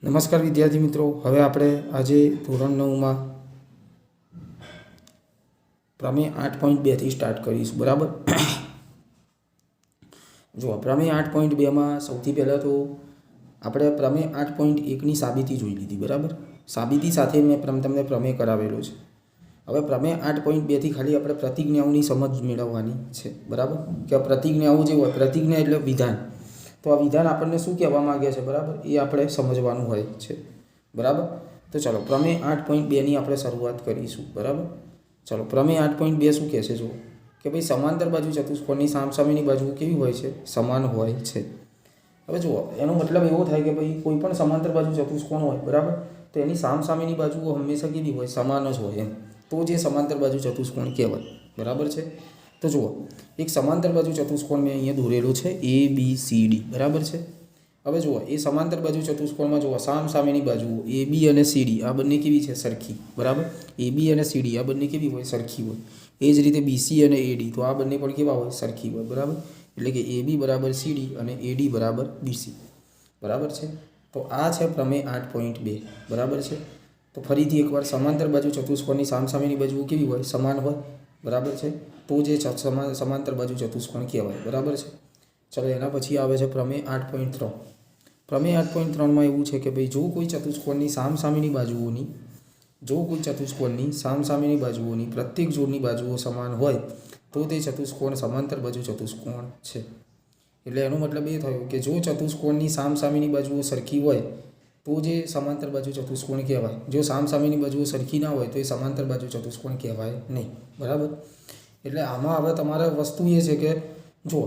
નમસ્કાર વિદ્યાર્થી મિત્રો, હવે આપણે આજે ધોરણ 9માં પ્રમેય 8.2 સ્ટાર્ટ કરીશું. બરાબર. જો પ્રમેય 8.2માં સૌથી પહેલાં તો આપણે પ્રમેય 8.1ની સાબિતી જોઈ લીધી. બરાબર. સાબિતી સાથે મેં તમને પ્રમેય કરાવેલો છે. હવે પ્રમેય 8.2થી ખાલી આપણે પ્રતિજ્ઞાઓની સમજ મેળવવાની છે. બરાબર. કે પ્રતિજ્ઞાઓ જે હોય, પ્રતિજ્ઞા એટલે વિધાન. તો આ વિધાન આપણને શું કહેવા માંગે છે, બરાબર, એ આપણે સમજવાનું હોય છે. બરાબર. તો ચાલો પ્રમેય 8.2ની આપણે શરૂઆત કરીશું. બરાબર. ચાલો પ્રમેય 8.2 શું કહે છે? જો કે ભાઈ સમાંતર બાજુ ચતુષ્કોણની સામસામેની બાજુ કેવી હોય છે? સમાન હોય છે. હવે જુઓ, એનો મતલબ એવો થાય કે ભાઈ કોઈ પણ સમાંતર બાજુ ચતુષ્કોણ હોય, બરાબર, તો એની સામસામેની બાજુઓ હંમેશા કેવી હોય? સમાન જ હોય. એમ તો જે સમાંતર બાજુ ચતુષ્કોણ કહેવાય. બરાબર છે. તો જુઓ, એક સમાંતર બાજુ ચતુષ્કોણ મેં અહીંયા દોરેલું છે, ABCD. બરાબર છે. હવે જુઓ, એ સમાંતર બાજુ ચતુષ્કોણમાં જુઓ સામસામેની બાજુઓ AB અને CD આ બંને કેવી છે? સરખી. બરાબર. AB અને CD આ બંને કેવી હોય? સરખી હોય. એ જ રીતે BC અને AD તો આ બંને પણ કેવા હોય? સરખી હોય. બરાબર. એટલે કે AB બરાબર CD અને AD બરાબર BC. બરાબર છે. તો આ છે પ્રમેય 8.2. બરાબર છે. તો ફરીથી એકવાર સમાંતર બાજુ ચતુષ્કોણની સામસામેની બાજુઓ કેવી હોય? સમાન હોય. બરાબર છે. તો જે સમાંતર બાજુ ચતુષ્કોણ કહેવાય. બરાબર છે. ચલો એના પછી આવે છે પ્રમેય 8.3. પ્રમેય 8.3માં એવું છે કે ભાઈ જો કોઈ ચતુષ્કોણની સામસામેની બાજુઓની પ્રત્યેક જોડની બાજુઓ સમાન હોય તો તે ચતુષ્કોણ સમાંતર બાજુ ચતુષ્કોણ છે. એટલે એનો મતલબ એ થયો કે જો ચતુષ્કોણની સામસામેની બાજુઓ સરખી હોય તો જે સમાંતર બાજુ ચતુષ્કોણ કહેવાય. જો સામસામેની બાજુઓ સરખી ના હોય તો એ સમાંતર બાજુ ચતુષ્કોણ કહેવાય નહીં. બરાબર. એટલે આમાં હવે તમારે વસ્તુ એ છે કે જો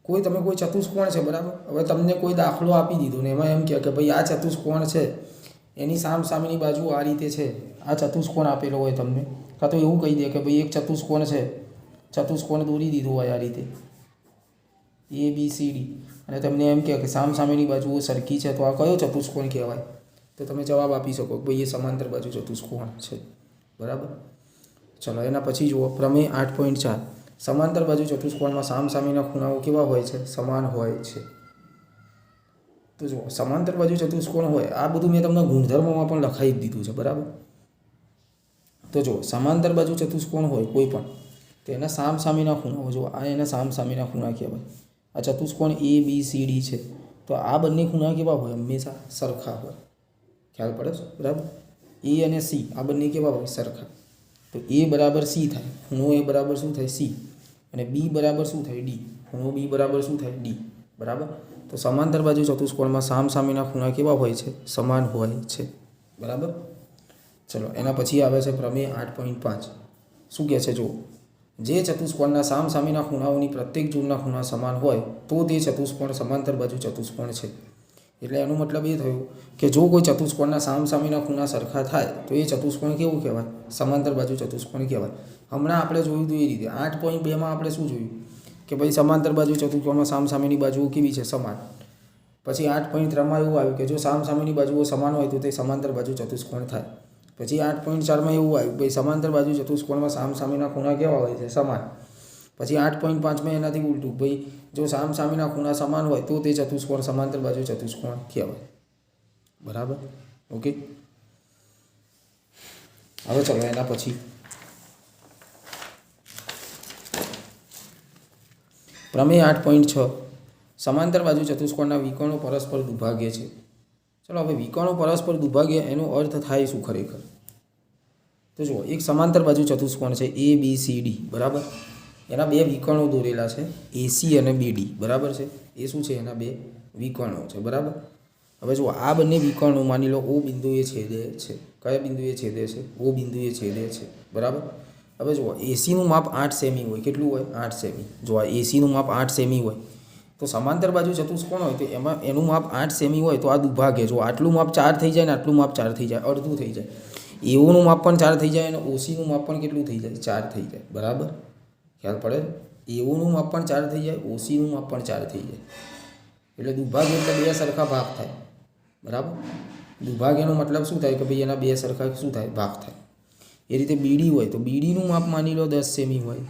કોઈ ચતુષ્કોણ છે, બરાબર, હવે તમને કોઈ દાખલો આપી દીધો ને એમાં એમ કહે કે ભાઈ આ ચતુષ્કોણ છે, એની સામસામેની બાજુ આ રીતે છે, આ ચતુષ્કોણ આપેલો હોય તમને, કાં તો એવું કહી દે કે ભાઈ એક ચતુષ્કોણ છે, ચતુષ્કોણ દોરી દીધું હોય આ રીતે ABCD અને તમને એમ કહે કે સામસામેની બાજુઓ સરખી છે, તો આ કયો ચતુષ્કોણ કહેવાય? તો તમે જવાબ આપી શકો કે ભાઈ એ સમાંતર બાજુ ચતુષ્કોણ છે. બરાબર. ચલો એના પછી જુઓ પ્રમેય 8.4. સમાંતર બાજુ ચતુષ્કોણમાં સામસામેના ખૂણાઓ કેવા હોય છે? સમાન હોય છે. તો જુઓ, સમાંતર બાજુ ચતુષ્કોણ હોય, આ બધું મેં તમને ગુણધર્મોમાં પણ લખાઈ જ દીધું છે. બરાબર. તો જુઓ, સમાંતર બાજુ ચતુષ્કોણ હોય કોઈ પણ, તો એના સામસામેના ખૂણાઓ જુઓ, આ એના સામસામેના ખૂણા કહેવાય. આ ચતુષ્કોણ ABCD છે, તો આ બંને ખૂણા કેવા હોય? હંમેશા સરખા હોય. ખ્યાલ પડે છે? બરાબર. A અને C આ બંને કેવા હોય? સરખા. તો A બરાબર C થાય, ખૂણો A બરાબર શું થાય? C. અને B બરાબર શું થાય? D. ખૂણો B બરાબર શું થાય? D. બરાબર. તો સમાંતર બાજુ ચતુષ્કોણમાં સામસામેના ખૂણા કેવા હોય છે? સમાન હોય છે. બરાબર. ચલો એના પછી આવે છે પ્રમેય 8.5. શું કહે છે? જો જે ચતુષ્કોણના સામસામેના ખૂણાઓની પ્રત્યેક જોડના ખૂણા સમાન હોય તો તે ચતુષ્કોણ સમાંતર બાજુ ચતુષ્કોણ છે. એટલે એનો મતલબ એ થયો કે જો કોઈ ચતુષ્કોણના સામસામેના ખૂણા સરખા થાય તો એ ચતુષ્કોણ કેવું કહેવાય? સમાંતર બાજુ ચતુષ્કોણ કહેવાય. હમણાં આપણે જોયું હતું એ રીતે 8.2માં આપણે શું જોયું કે ભાઈ સમાંતર બાજુ ચતુષ્કોણમાં સામસામેની બાજુઓ કેવી છે? સમાન. પછી 8.3માં એવું આવ્યું કે જો સામસામેની બાજુઓ સમાન હોય તો તે સમાંતર બાજુ ચતુષ્કોણ થાય. પછી 8.4માં એવું આવ્યું ભાઈ સમાંતર બાજુ ચતુષ્કોણમાં સામસામેના ખૂણા કેવા હોય છે? સમાન. પછી 8.5માં એનાથી ઉલટું, ભાઈ જો સામસામેના ખૂણા સમાન હોય તો તે ચતુષ્કોણ સમાંતર બાજુ ચતુષ્કોણ કહેવાય. બરાબર. ઓકે. હવે ચલો એના પછી પ્રમેય 8.6. સમાંતર બાજુ ચતુષ્કોણના વિકર્ણો પરસ્પર દુભાગ્ય છે. ચલો હવે વિકર્ણો પરસ્પર દુભાગ્ય એનો અર્થ થાય શું ખરેખર? તો જુઓ, એક સમાંતર બાજુ ચતુષ્કોણ છે ABCD. બરાબર. એના બે વિકર્ણો દોરેલા છે AC અને BD. બરાબર છે. એ શું છે? એના બે વિકર્ણો છે. બરાબર. હવે જુઓ, આ બંને વિકર્ણો માની લો O બિંદુએ છેદે છે. કયા બિંદુએ છેદે છે? O બિંદુએ છેદે છે. બરાબર. હવે જુઓ, ACનું માપ 8 સેમી હોય. કેટલું હોય? 8 સેમી. જો આ ACનું માપ 8 સેમી હોય તો સમાંતર બાજુ ચતુષ્કોણ હોય તો એમાં એનું માપ 8 સેમી હોય તો આ દુભાગ્ય. જો આટલું માપ 4 થઈ જાય ને આટલું માપ 4 થઈ જાય, અડધું થઈ જાય. AOનું માપ પણ 4 થઈ જાય અને OCનું માપ પણ કેટલું થઈ જાય? 4 થઈ જાય. બરાબર. ખ્યાલ પડે? AOનું માપ પણ 4 થઈ જાય, OCનું માપ પણ 4 થઈ જાય. એટલે દુભાગ્ય એટલે બે સરખા ભાગ થાય. બરાબર. દુભાગ્યનો મતલબ શું થાય કે ભાઈ એના બે સરખા શું થાય? ભાગ થાય. એ રીતે BD હોય તો BDનું માપ માની લો 10 સેમી હોય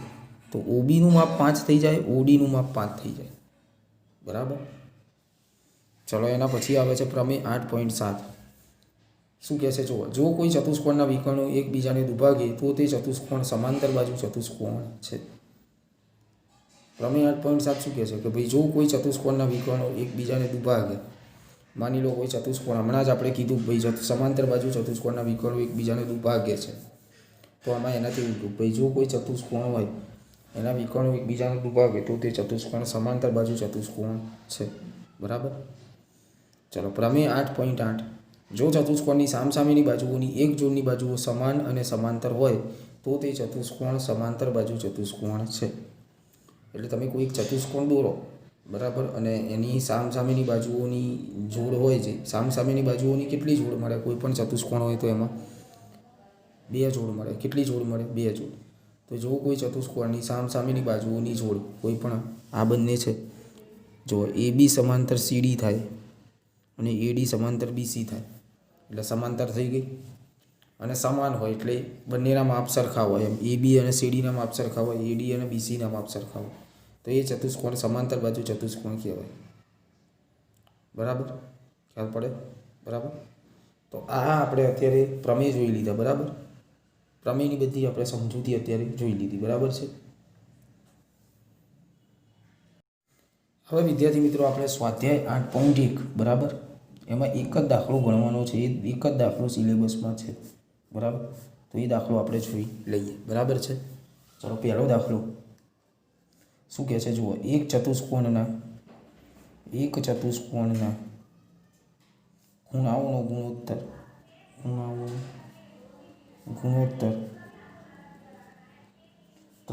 તો OBનું માપ 5 થઈ જાય, ODનું માપ 5 થઈ જાય. બરાબર. ચલો એના પછી આવે છે પ્રમેય 8.7. શું કહે છે જુઓ, જો કોઈ ચતુષ્કોણના વિકર્ણો એકબીજાને દુભાગે તો તે ચતુષ્કોણ સમાંતર બાજુ ચતુષ્કોણ છે. પ્રમેય 8.7 શું કહે છે કે ભાઈ જો કોઈ ચતુષ્કોણના વિકર્ણો એકબીજાને દુભાગે, માની લો કોઈ ચતુષ્કોણ, હમણાં જ આપણે કીધું ભાઈ સમાંતર બાજુ ચતુષ્કોણના વિકર્ણો એકબીજાને દુભાગે છે, તો આમાં એનાથી ઉલટું ભાઈ જો કોઈ ચતુષ્કોણ હોય એના વિકર્ણો એકબીજાને દુભાગે તો તે ચતુષ્કોણ સમાંતર બાજુ ચતુષ્કોણ છે. બરાબર. ચલો પ્રમેય 8.8 જો ચતુષ્કોણની સામસામેની બાજુઓની એક જોડની બાજુઓ સમાન અને સમાંતર હોય તો તે ચતુષ્કોણ સમાંતર બાજુ ચતુષ્કોણ છે. એટલે તમે કોઈ એક ચતુષ્કોણ દોરો, બરાબર, અને એની સામસામેની બાજુઓની જોડ હોય છે. સામસામેની બાજુઓની કેટલી જોડ મળે? કોઈ પણ ચતુષ્કોણ હોય તો એમાં 2 જોડ મળે. કેટલી જોડ મળે? 2 જોડ. તો જો કોઈ ચતુષ્કોણની સામસામેની બાજુઓની જોડ કોઈ પણ આ બંને છે, જો AB સમાંતર CD થાય અને AD સમાંતર BC થાય એટલે સમાંતર થઈ ગઈ, અને સમાન હોય એટલે બંનેના માપ સરખા હોય, એમ AB અને CDના માપ સરખા હોય, AD અને BCના માપ સરખા હોય, તો એ ચતુષ્કોણ સમાંતર બાજુ ચતુષ્કોણ કહેવાય. બરાબર, ખ્યાલ પડે? બરાબર. તો આ આપણે અત્યારે પ્રમેય જોઈ લીધા. બરાબર, પ્રમેયની બધી આપણે સમજૂતી અત્યારે જોઈ લીધી. બરાબર છે. હવે વિદ્યાર્થી મિત્રો આપણે સ્વાધ્યાય 8.1 બરાબર, એમાં એક જ દાખલો ગણવાનો છે. એ એક જ દાખલો સિલેબસમાં છે. બરાબર, તો એ દાખલો આપણે જોઈ લઈએ. બરાબર છે. ચલો પહેલો દાખલો શું કહે છે જુઓ, એક ચતુષ્કોણના ખૂણાઓનો ગુણોત્તર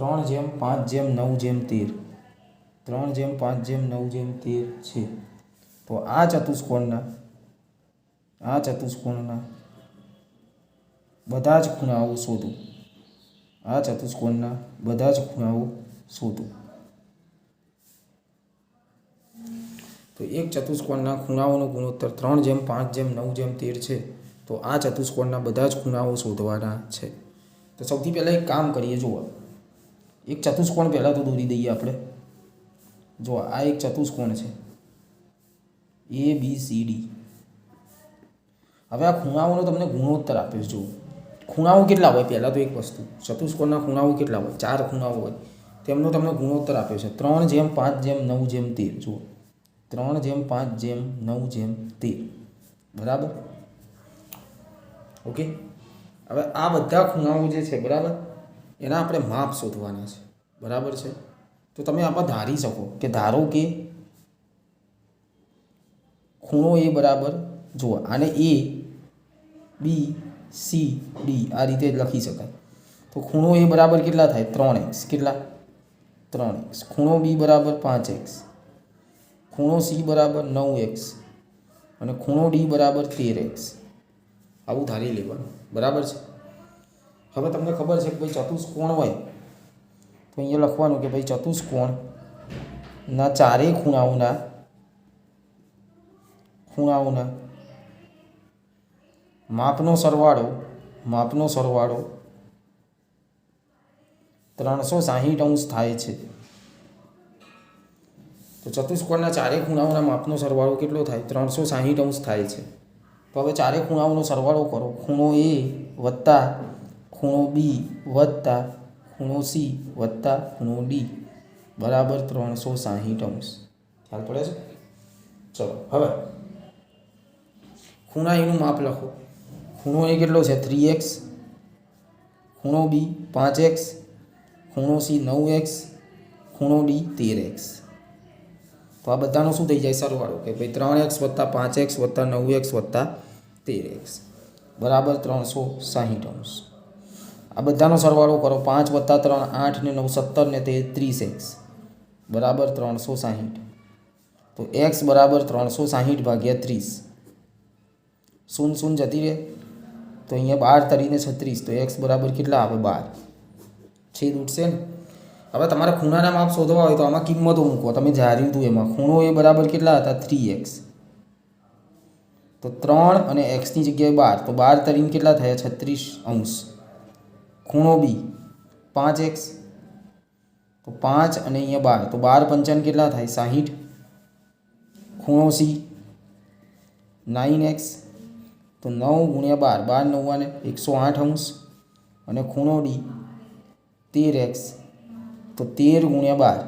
3:5:9:13 3:5:9:13 છે. તો આ ચતુષ્કોણના બધા જ ખૂણાઓ શોધો. આ ચતુષ્કોણના બધા જ ખૂણાઓ શોધો. તો એક ચતુષ્કોણના ખૂણાઓનો ગુણોત્તર 3:5:9:13 છે. તો આ ચતુષ્કોણના બધા જ ખૂણાઓ શોધવાના છે. તો સૌથી પહેલાં એક કામ કરીએ. જુઓ, એક ચતુષ્કોણ પહેલાં તો દોરી દઈએ આપણે. જુઓ, આ એક ચતુષ્કોણ છે ABCD. હવે આ ખૂણાઓનો તમને ગુણોત્તર આપ્યો. જુઓ, ખૂણાઓ કેટલા હોય? પહેલાં તો એક વસ્તુ, ચતુષ્કોણના ખૂણાઓ કેટલા હોય? 4 ખૂણાઓ હોય. તેમનો તમને ગુણોત્તર આપ્યો છે 3:5:9:13. જુઓ, 3:5:9:13. બરાબર, ઓકે. હવે આ બધા ખૂણાઓ જે છે, બરાબર, એના આપણે માપ શોધવાના છે. બરાબર છે. તો તમે આમાં ધારી શકો કે ધારો કે ખૂણો A બરાબર, જુઓ આને ABCD આ રીતે લખી શકાય. તો ખૂણો A બરાબર કેટલા થાય? 3x. કેટલા? 3x. ખૂણો B બરાબર 5x. ખૂણો C બરાબર 9x અને ખૂણો D બરાબર 13x. આવું ધારી લેવાનું. બરાબર છે. હવે તમને ખબર છે કે ભાઈ ચતુષ્કોણ હોય તો અહીંયા લખવાનું કે ભાઈ ચતુષ્કોણના ચારેય ખૂણાઓના માપનો સરવાળો 360° થાય છે. તો ચતુષ્કોણના ચારેય ખૂણાઓના માપનો સરવાળો કેટલો થાય? 360° થાય છે. તો હવે ચારેય ખૂણાઓનો સરવાળો કરો. ખૂણો A વત્તા ખૂણો B વત્તા ખૂણો C વત્તા ખૂણો D બરાબર 360°. ખ્યાલ પડે છે? ચલો હવે ખૂણા એનું માપ લખો. ખૂણો A કેટલો છે? 3x. ખૂણો B 5x. ખૂણો C 9x. ખૂણો D 13x. તો આ બધાનો શું થઈ જાય? સરવાળો. કે ભાઈ 3x વત્તા 5x વત્તા 9x વત્તા 13x બરાબર 360°. આ બધાનો સરવાળો કરો. 5 વત્તા 3 8 ને 9 17 ને 30x બરાબર 360. તો x બરાબર 360/30. 0 જતી રહે તો અહીંયા 12 તરીને 36. તો x બરાબર કેટલા આવે? 12. છેદ ઉઠશે ને. હવે તમારે ખૂણાના માપ શોધવા હોય તો આમાં કિંમતો મૂકો. તમે ધાર્યું હતું એમાં ખૂણો A બરાબર કેટલા હતા? 3x. તો 3 અને xની જગ્યાએ 12. તો 12 તરીને કેટલા થયા? 36°. ખૂણો B 5x. તો 5 અને અહીંયા 12. તો 12 × 5 કેટલા થાય? 60. ખૂણો C 9x. તો 9 ગુણ્યા 12, 12 9 108 અંશ અને ખૂણો ડી 13x, તો 13 ગુણ્યા 12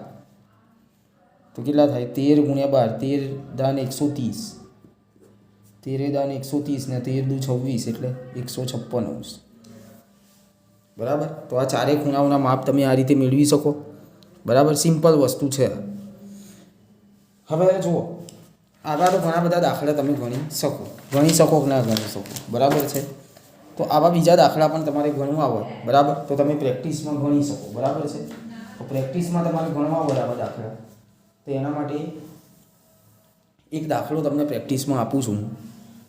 તો કેટલા થાય? 13 ગુણ્યા 12, 13 દાન 130, 13 દાન 130 ને 13 દુ 26 એટલે 156 અંશ. બરાબર. તો આ ચારેય ખૂણાઓના માપ તમે આ રીતે મેળવી શકો. બરાબર, સિમ્પલ વસ્તુ છે. હવે જુઓ, આવા તો ઘણા બધા દાખલા તમે ગણી શકો કે ના ગણી શકો. બરાબર છે. તો આવા બીજા દાખલા પણ તમારે ગણવા હોય, બરાબર, તો તમે પ્રેક્ટિસમાં ગણી શકો. બરાબર છે. તો પ્રેક્ટિસમાં તમારે ગણવા હોય આવા દાખલા, તો એના માટે એક દાખલો તમને પ્રેક્ટિસમાં આપું છું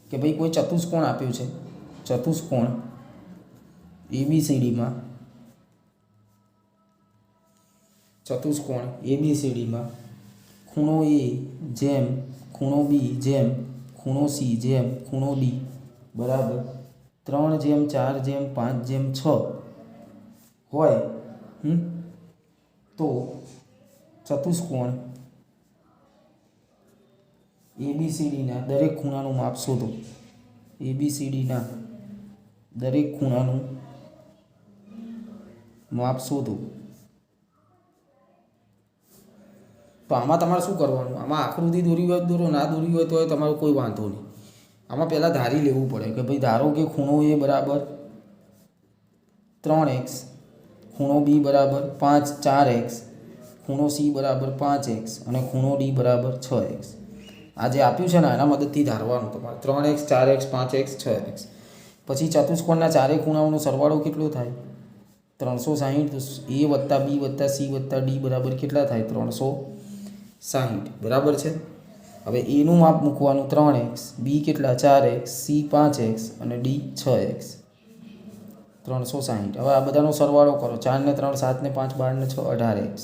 કે ભાઈ કોઈ ચતુષ્કોણ આપ્યું છે. ચતુષ્કોણ ABCDમાં, ખૂણો A જેમ ખૂણો B જેમ ખૂણો C જેમ ખૂણો D બરાબર 3/4/5/6 હોય તો ચતુષ્કોણ ABCDના દરેક ખૂણાનું માપ શોધો. ABCDના દરેક ખૂણાનું માપ શોધો. તો આમાં તમારે શું કરવાનું? આમાં આકૃતિ દોરી હોય દોરો, ના દોરી હોય તો તમારો કોઈ વાંધો નહીં. આમાં પહેલાં ધારી લેવું પડે કે ભાઈ ધારો કે ખૂણો A બરાબર 3x, ખૂણો B બરાબર 4x, ખૂણો C બરાબર 5x અને ખૂણો D બરાબર 6x. આ જે આપ્યું છે ને એના મદદથી ધારવાનું તમારે 3x, 4x, 5x, 6x. પછી ચતુષ્કોણના ચારેય ખૂણાઓનો સરવાળો કેટલો થાય? 360. A વત્તા B વત્તા C વત્તા D બરાબર કેટલા થાય? 360. બરાબર છે. હવે એનું માપ મૂકવાનું 3x, B કેટલા? 4x, C 5x અને D 6x. 360. હવે આ બધાનો સરવાળો કરો. 4 ને 3 7 ને 5 12 ને 6 18x.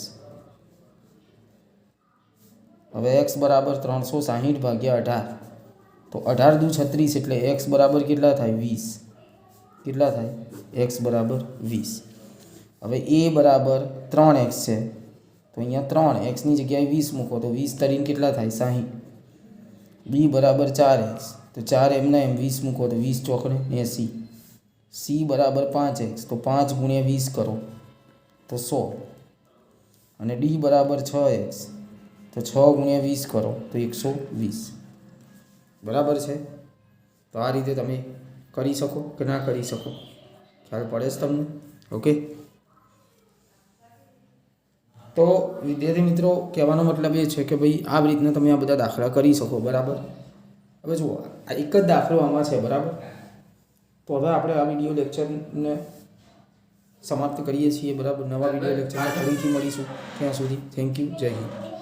હવે x બરાબર 360 ભાગ્યા 18, તો 18 દુ 36 એટલે x બરાબર કેટલા થાય? 20. કેટલા થાય? x બરાબર 20. હવે a બરાબર 3x છે, તો અહીંયા 3xની જગ્યાએ 20 મૂકો તો 20 તરીને કેટલા થાય? 60. b બરાબર 4x, તો 4 એમના એમ 20 મૂકો તો 20 ચોકડે 80. c બરાબર 5x, તો 5 ગુણ્યા 20 કરો તો 100. અને d બરાબર 6x, તો 6 ગુણ્યા 20 કરો તો 120. બરાબર છે. તો આ રીતે તમે કરી શકો કે ના કરી શકો? ખ્યાલ પડે છે તમને? ઓકે. તો વિદ્યાર્થી મિત્રો, કહેવાનો મતલબ એ છે કે ભાઈ આ રીતના તમે આ બધા દાખલા કરી શકો. બરાબર. હવે જુઓ, આ એક જ દાખલો આમાં છે. બરાબર. તો હવે આપણે આ વિડીયો લેક્ચરને સમાપ્ત કરીએ છીએ. બરાબર. નવા વિડીયો લેક્ચરમાં ફરીથી મળીશું. ત્યાં સુધી થેન્ક યુ. જય હિન્દ.